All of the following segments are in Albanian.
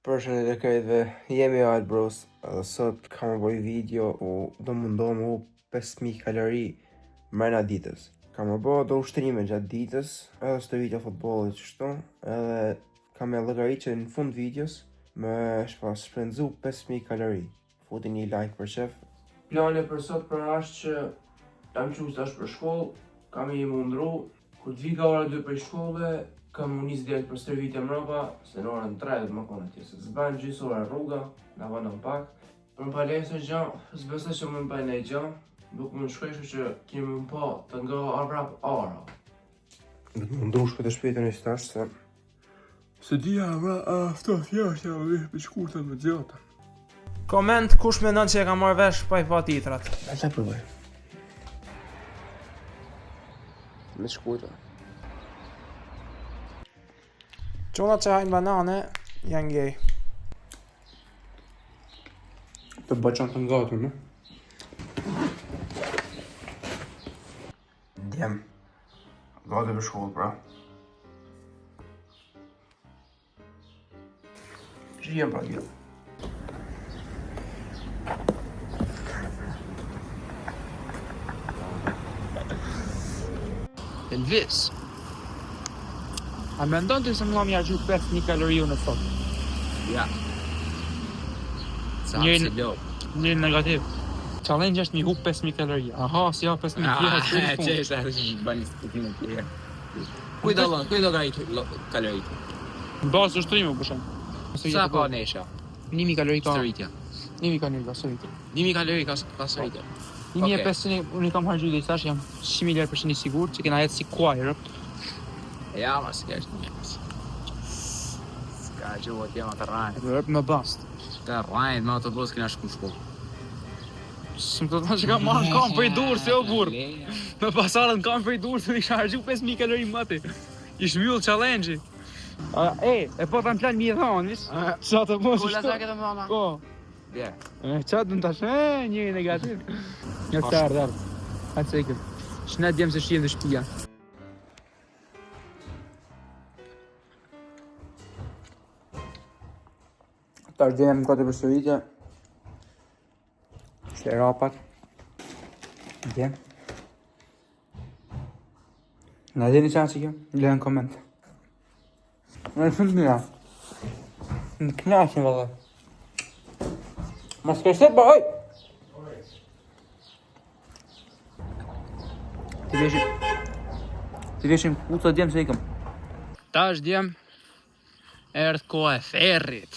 Përshëndetje dhe krejtve, jemi Alt Bros, edhe sot kam bëj video do mundohem u 5000 kalori mrena ditës. Kam bë do ushtrime gjatë ditës, edhe së video futbollit qështu, edhe kam e llogarit që në fund videos me shpenzu 5000 kalori. Futi një like për shef. Plani për sot për është që jam qus tash për shkollë, kam i mundru, kur të vi ka ora 2 për shkolle, kam unis direkt për stërvitje mrapa, se në orën 3 dhe më kone tje, se të zbanë gjysë ora rruga, nga vandëm pak. Për më palesë gjë, s'besoj që më bëj nej gjë, nuk më shkreshu që kemi më pa të nga arvrap ara. Dhe të mundu shpet e shpetën e shtash se... Se dhja afto fjashtë ja vishë për shkurtën më gjata. Koment kush mendon që e ka marrë vesh pa i pa titrat. A ta përbëj. Me shkurtën. Qonat që hajnë banane, janë gay. Të bëqan të ngatu, në? Djem. Gati për shkollë, pra. Që jem pra tjera? Elvis. A mendon të se më lam jargju 5000 kaloriu në sot? Ja. Sa se lo. Një negativ. Challenge është mi hu 5000 kalori. Aha, si ja 5000 kalori. Që është bani stupime të tjera. Kujdo kalori. Në bazë ushtrime për shemb. Sa ka nesha? 1000 kalori ka. Stëritja. 1000 kalori ka stëritja. 1000 kalori ka stëritja. 1500 unë i kam hargju dhe i thash jam 100% i sigurt që kena jetë si kuaj rëpt. Ja, ma s'ka është njëmës. S'ka gjuhë t'jema të rajnë. Rëp me bast. Të rajnë, ma të bos kena shku në shkollë. Së më të thonë që ka marrë kam për i durë, se o burë. Me pasarën kam për i durë, se isha hargju 5000 kalori mëti. Ish mjullë challenge-i. E po të në plan mi e thonë, nis? Qa të mos Kula sa këtë më dhona? Po. Bje. Qa të në tash, një negativ. Një të ardhë. Hajtë se ikëm. Shnet djemë se shijem dhe shpia. Tash djemë këtë për sëritja. Shte rapat. Djemë. Në edhe një qanë që kjo, le në koment. Në shumë të mira. Në knashin vëllë. Ma s'keshtet ba, oj! Ti veshim kuca djemë se ikëm. Tash djemë, erdhë koha e ferrit.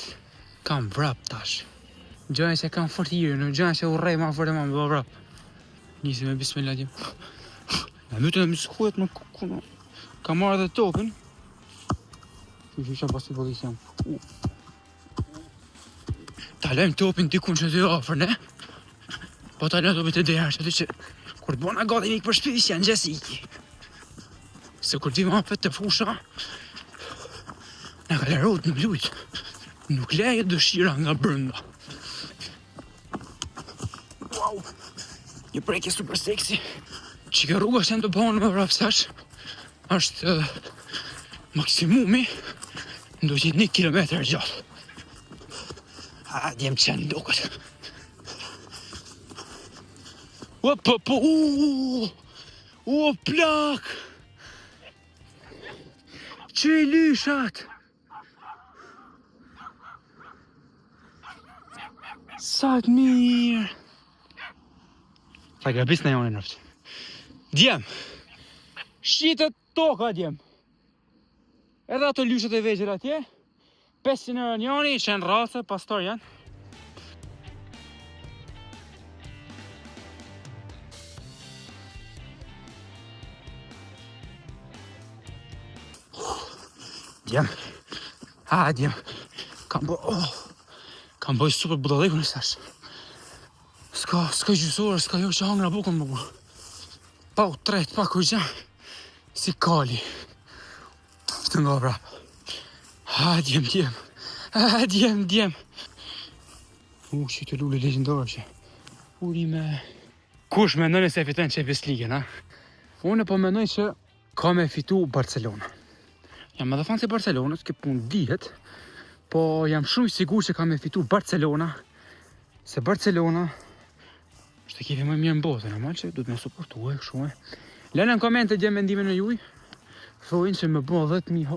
Kam vrap tash. Gjojnë se kam fort hirë, në gjojnë se u rej ma fort e ma me bë vrap. Nisi me bismillah djemë. Në mytën e miskujet në kukunë. Kam marrë dhe topin. Që isha pas të bëllis jam. Ta lejmë topin dikun që të ofër, ne? Po ta lejmë topin të derë, që të që... Kur të bona gati një për shpis janë gjesë iki. Se kur t'vi mapet të fusha... Në ka lërot në blujt. Nuk leje dëshira nga brënda. Wow! Një prejkje super seksi. Që ke rruga që në të bënë me vrapsash. Ashtë... maksimumi. Ndo që 1 kilometër gjatë. A, djemë qenë ndokët. O, plak! Që i lyshat? Sa të mirë! Ta grabis në jonë e nërftë. Djemë! Shqitët toka, djemë! Edhe ato lyshat e vegjër atje, 500 euro njoni, që në rase, pastor janë. Djemë. Djemë. Kam bëj super budalliku në sash. Ska gjysore, ska jo që hangra bukën më burë. Pa u tret, pa kur gja. Si kali. Të nga vrap. Djem. Që të lullë legendore që. Uri me... Kush me nënë se fiton Champions League, na? Unë po mendoj që ka me fitu Barcelona. Jam edhe fan si Barcelonës, që pun dihet, Po jam shumë i sigurt se kam me fitu Barcelona. Se Barcelona është ekipi më mirë në botë, normal që duhet me suportu e kështu e. Lënë në komente dje mendimin e juj. Thojnë që më bo 10.000.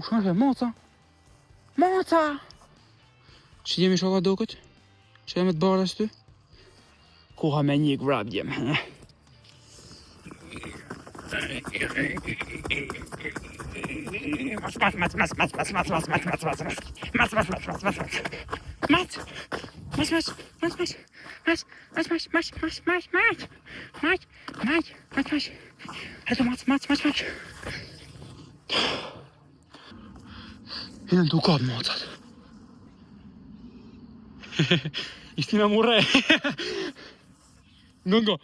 Shma shme, moca! Moca! Që jemi shoka do këtë? Që jemi të barë ashtu? Koha me një grab djem. Jene në dukat mocat. Ishtina mure. Nga.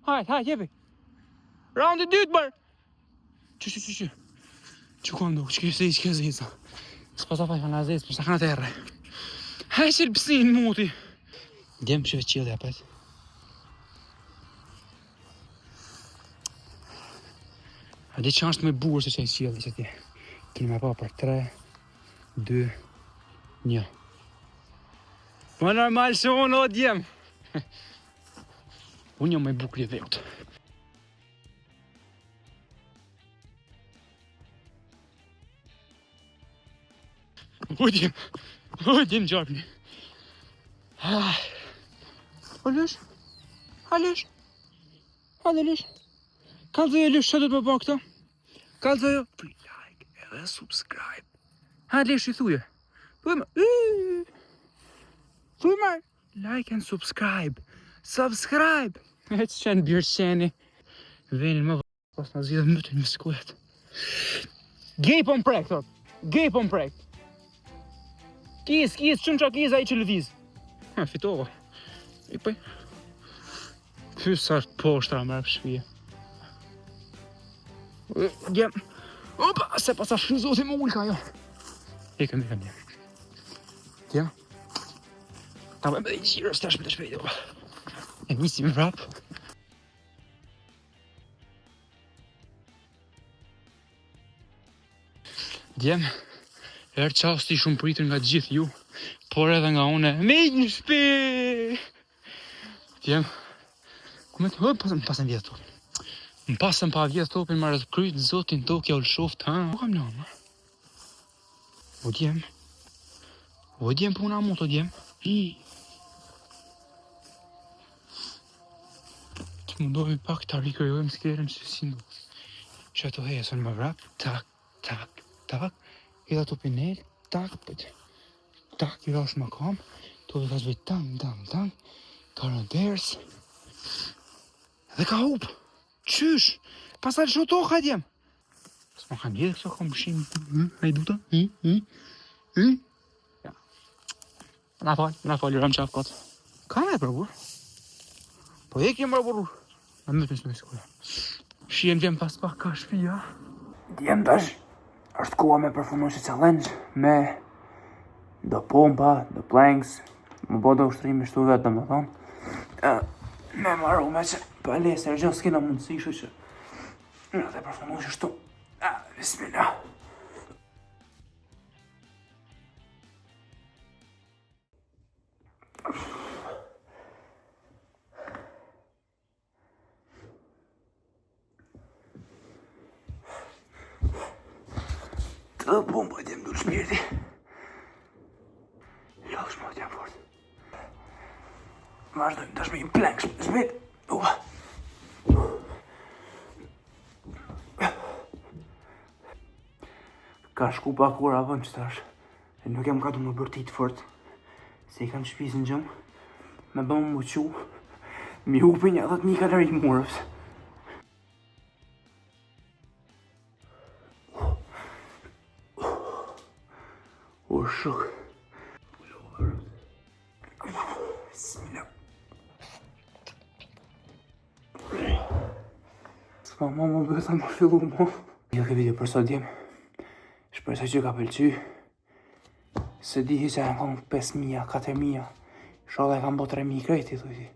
Hajt, jepi. Round i dytë bërë. Që. Që kom do, që ke zisa. S'pa ta fajfa nga zis, për sa kanë të erre. Hajshir pësin muti. Djem që veç qilë apet. A di që është me burë se që e qilë që ti. Kini me pa për 3, 2, 1. Po normal që unë o djem. Unë jam me bukri dhe utë. O djem gjarpni. Alesh. Kalzojo Lesh, që do të më bënë këto? Kalzojo. Like edhe subscribe. Lesh i thuje. Thuj më. Like and subscribe. Subscribe. E që qenë bjërë qeni. Venin më pas në zhjithë mëtën një skujet. Gej po më prek, thot. Gej po më prek. Kis, qëmë qa kis a i që lëviz. Fitova. I pëj. Fysë sartë poshtra më rëpë shpije. Djem. Opa, se pasa shrizoti më ullka jo. Ikëm djem. Djem. Ta bëjmë dhe i qirës të shme të shpejt, opa. E nisim vrap. Djem. Erë qasti shumë pritur nga gjithë ju, por edhe nga une, me një shpe! Djem. Kumet, pasën vjetë topin. Më pasën pa vjetë topin, marrë të krytë zotin tokja ullë shoft, ha? Po kam nëma. O djem puna mund, o djem. Të mundohi pak të rikryojmë s'kerën që si ndu. Që ato hesën më vrap, tak. I da topin nel, tak, i rash më kam, topi ka zbej tang, karanders, dhe ka hup, qysh, pasal shotoha djem. S'ma kanë vjetë këso kam shim, a i duta, Ja. Na fal, ram qaf kot. Ka me përbur? Po e kemë përbur. Në mëtë në shkuja. Shien djem pas pak ka shpia. Djem tash. Është koha me përfunu që challenge me do pompa, do planks, më bodo ushtrimi shtu vetë më thonë. Me maru me që palesër gjithë s'kena mundësi shu që në të përfunu që shtu. Bismillah. Të bomba djem du shmirti. Lallë shmo djem fort. Vazhdojmë tash me një plank shpet. Ka shku pak ora vën që tash. E nuk jam ka du më bërtit fort. Se i kanë shpis në gjëmë. Me bëmë më qu. Mi hupi një 10.000 kalori murës. O shok. Bismillah. S'ma më bëta më fillu mo. Jo ke video për sot djem. Shpresoj që ka pëlqy. Se dihi që e kam 5.000, 4.000. Shoda e kam bo 3.000 krejti, thuj ti.